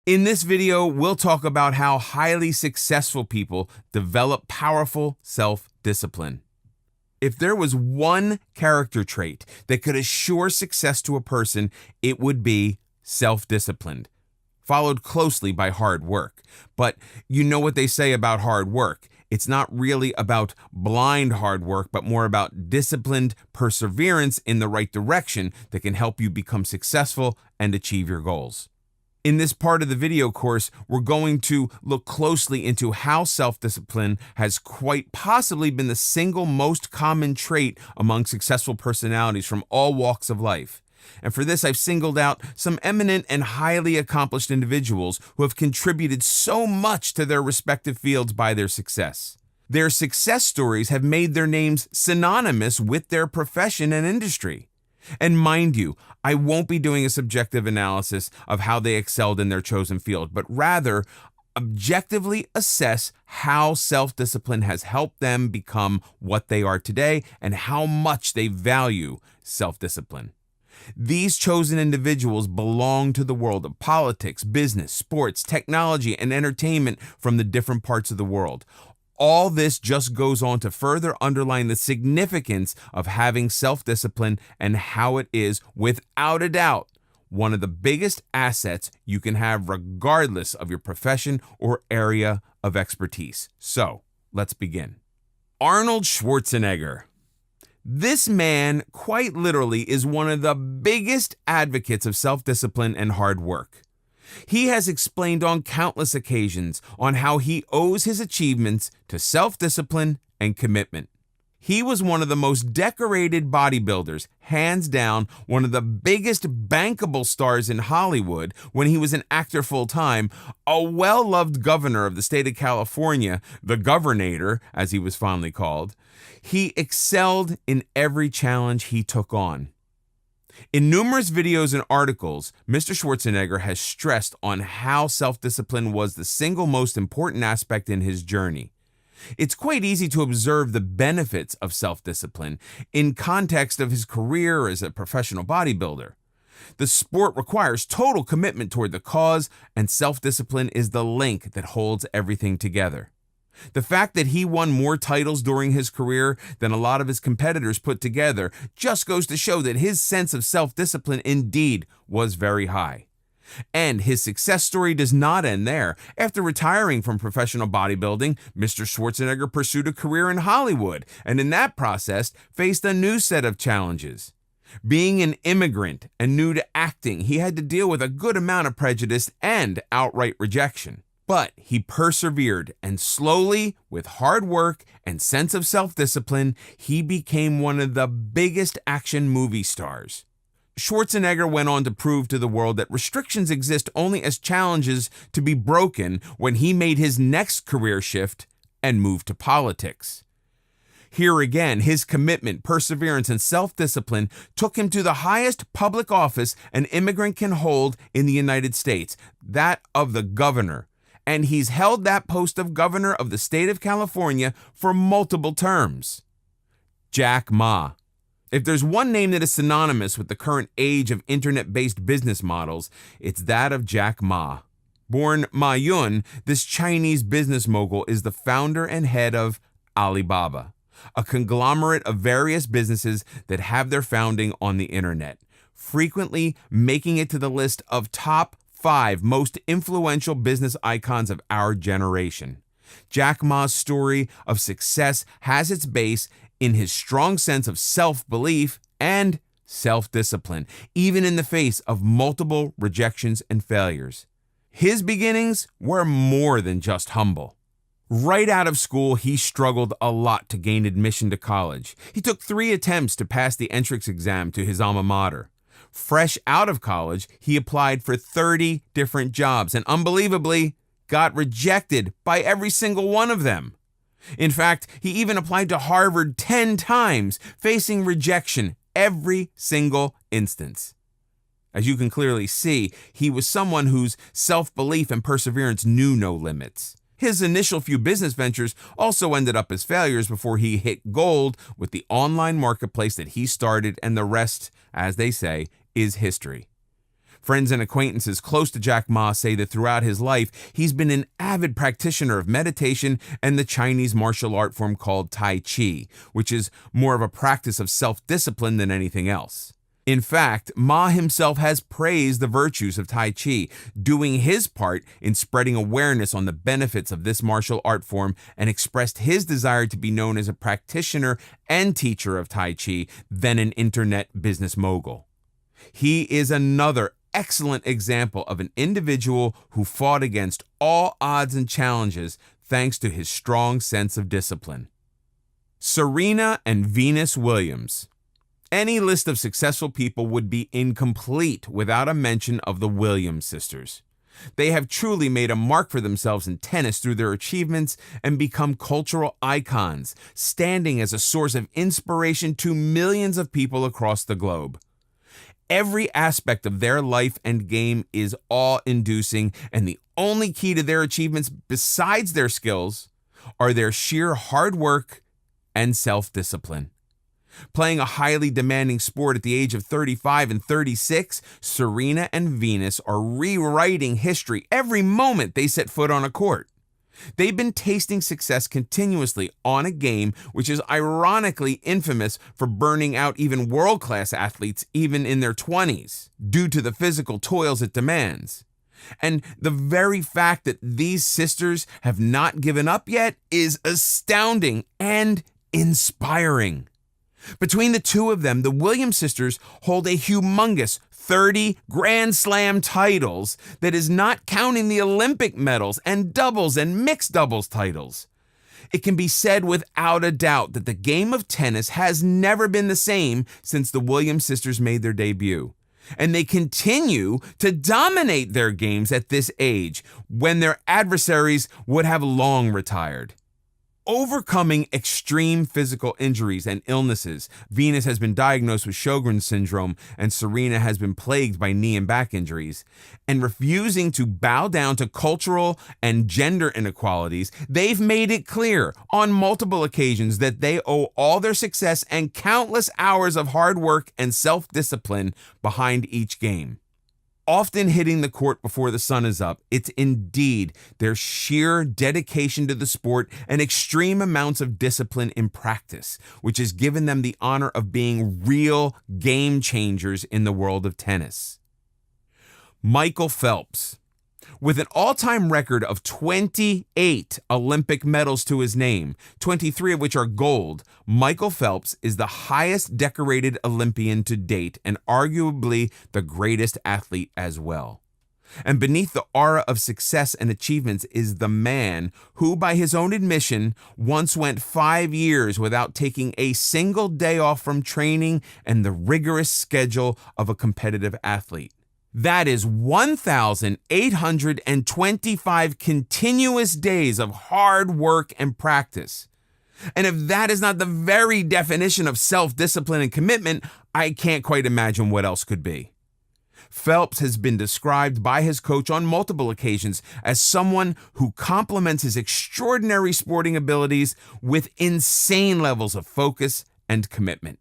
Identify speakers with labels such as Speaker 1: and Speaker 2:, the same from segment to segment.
Speaker 1: In this video, we'll talk about how highly successful people develop powerful self-discipline. If there was one character trait that could assure success to a person, it would be self-disciplined, followed closely by hard work. But you know what they say about hard work. It's not really about blind hard work, but more about disciplined perseverance in the right direction that can help you become successful and achieve your goals. In this part of the video course, we're going to look closely into how self-discipline has quite possibly been the single most common trait among successful personalities from all walks of life. And for this, I've singled out some eminent and highly accomplished individuals who have contributed so much to their respective fields by their success. Their success stories have made their names synonymous with their profession and industry. And mind you, I won't be doing a subjective analysis of how they excelled in their chosen field, but rather objectively assess how self-discipline has helped them become what they are today and how much they value self-discipline. These chosen individuals belong to the world of politics, business, sports, technology, and entertainment from the different parts of the world. All this just goes on to further underline the significance of having self-discipline and how it is, without a doubt, one of the biggest assets you can have regardless of your profession or area of expertise. So, let's begin. Arnold Schwarzenegger. This man, quite literally, is one of the biggest advocates of self-discipline and hard work. He has explained on countless occasions on how he owes his achievements to self-discipline and commitment. He was one of the most decorated bodybuilders, hands down one of the biggest bankable stars in Hollywood when he was an actor full-time, a well-loved governor of the state of California, the Governator, as he was fondly called. He excelled in every challenge he took on. In numerous videos and articles, Mr. Schwarzenegger has stressed on how self-discipline was the single most important aspect in his journey. It's quite easy to observe the benefits of self-discipline in context of his career as a professional bodybuilder. The sport requires total commitment toward the cause, and self-discipline is the link that holds everything together. The fact that he won more titles during his career than a lot of his competitors put together just goes to show that his sense of self-discipline indeed was very high. And his success story does not end there. After retiring from professional bodybuilding, Mr. Schwarzenegger pursued a career in Hollywood, and in that process faced a new set of challenges. Being an immigrant and new to acting, he had to deal with a good amount of prejudice and outright rejection. But he persevered, and slowly, with hard work and sense of self-discipline, he became one of the biggest action movie stars. Schwarzenegger went on to prove to the world that restrictions exist only as challenges to be broken when he made his next career shift and moved to politics. Here again, his commitment, perseverance, and self-discipline took him to the highest public office an immigrant can hold in the United States, that of the governor. And he's held that post of governor of the state of California for multiple terms. Jack Ma. If there's one name that is synonymous with the current age of internet-based business models, it's that of Jack Ma. Born Ma Yun, this Chinese business mogul is the founder and head of Alibaba, a conglomerate of various businesses that have their founding on the internet, frequently making it to the list of top 5 most influential business icons of our generation. Jack Ma's story of success has its base in his strong sense of self-belief and self-discipline, even in the face of multiple rejections and failures. His beginnings were more than just humble. Right out of school, he struggled a lot to gain admission to college. He took 3 attempts to pass the entrance exam to his alma mater. Fresh out of college, he applied for 30 different jobs and unbelievably got rejected by every single one of them. In fact, he even applied to Harvard 10 times, facing rejection every single instance. As you can clearly see, he was someone whose self-belief and perseverance knew no limits. His initial few business ventures also ended up as failures before he hit gold with the online marketplace that he started, and the rest, as they say, is history. Friends and acquaintances close to Jack Ma say that throughout his life, he's been an avid practitioner of meditation and the Chinese martial art form called Tai Chi, which is more of a practice of self-discipline than anything else. In fact, Ma himself has praised the virtues of Tai Chi, doing his part in spreading awareness on the benefits of this martial art form, and expressed his desire to be known as a practitioner and teacher of Tai Chi than an internet business mogul. He is another excellent example of an individual who fought against all odds and challenges thanks to his strong sense of discipline. Serena and Venus Williams. Any list of successful people would be incomplete without a mention of the Williams sisters. They have truly made a mark for themselves in tennis through their achievements and become cultural icons, standing as a source of inspiration to millions of people across the globe. Every aspect of their life and game is awe-inducing, and the only key to their achievements besides their skills are their sheer hard work and self-discipline. Playing a highly demanding sport at the age of 35 and 36, Serena and Venus are rewriting history every moment they set foot on a court. They've been tasting success continuously on a game which is ironically infamous for burning out even world-class athletes even in their 20s due to the physical toils it demands. And the very fact that these sisters have not given up yet is astounding and inspiring. Between the two of them, the Williams sisters hold a humongous 30 Grand Slam titles that is not counting the Olympic medals and doubles and mixed doubles titles. It can be said without a doubt that the game of tennis has never been the same since the Williams sisters made their debut. And they continue to dominate their games at this age when their adversaries would have long retired. Overcoming extreme physical injuries and illnesses, Venus has been diagnosed with Sjogren's syndrome and Serena has been plagued by knee and back injuries. And refusing to bow down to cultural and gender inequalities, they've made it clear on multiple occasions that they owe all their success and countless hours of hard work and self-discipline behind each game. Often hitting the court before the sun is up, it's indeed their sheer dedication to the sport and extreme amounts of discipline in practice, which has given them the honor of being real game changers in the world of tennis. Michael Phelps. With an all-time record of 28 Olympic medals to his name, 23 of which are gold, Michael Phelps is the highest decorated Olympian to date and arguably the greatest athlete as well. And beneath the aura of success and achievements is the man who, by his own admission, once went 5 years without taking a single day off from training and the rigorous schedule of a competitive athlete. That is 1,825 continuous days of hard work and practice. And if that is not the very definition of self-discipline and commitment, I can't quite imagine what else could be. Phelps has been described by his coach on multiple occasions as someone who complements his extraordinary sporting abilities with insane levels of focus and commitment.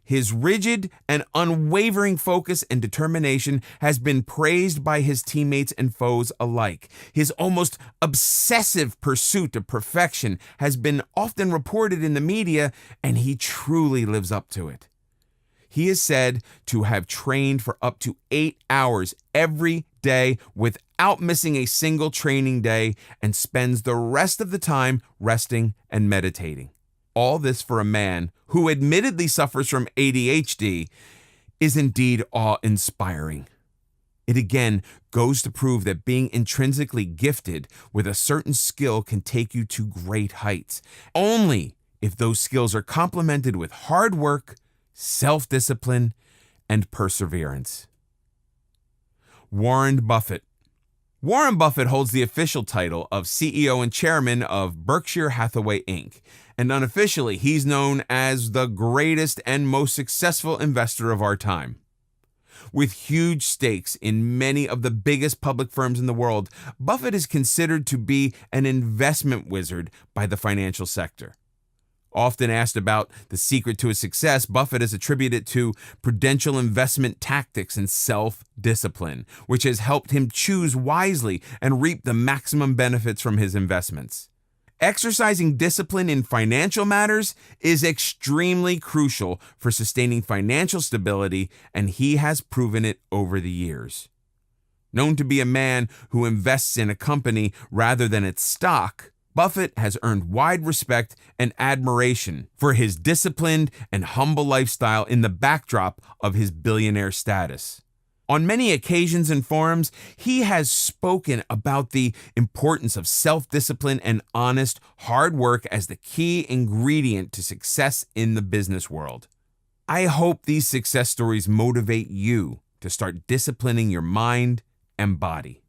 Speaker 1: His rigid and unwavering focus and determination has been praised by his teammates and foes alike. His almost obsessive pursuit of perfection has been often reported in the media, and he truly lives up to it. He is said to have trained for up to 8 hours every day without missing a single training day and spends the rest of the time resting and meditating. All this for a man who admittedly suffers from ADHD is indeed awe-inspiring. It again goes to prove that being intrinsically gifted with a certain skill can take you to great heights, only if those skills are complemented with hard work, self-discipline, and perseverance. Warren Buffett. Warren Buffett holds the official title of CEO and chairman of Berkshire Hathaway, Inc., and unofficially, he's known as the greatest and most successful investor of our time. With huge stakes in many of the biggest public firms in the world, Buffett is considered to be an investment wizard by the financial sector. Often asked about the secret to his success, Buffett has attributed it to prudential investment tactics and self-discipline, which has helped him choose wisely and reap the maximum benefits from his investments. Exercising discipline in financial matters is extremely crucial for sustaining financial stability, and he has proven it over the years. Known to be a man who invests in a company rather than its stock, Buffett has earned wide respect and admiration for his disciplined and humble lifestyle in the backdrop of his billionaire status. On many occasions and forums, he has spoken about the importance of self-discipline and honest, hard work as the key ingredient to success in the business world. I hope these success stories motivate you to start disciplining your mind and body.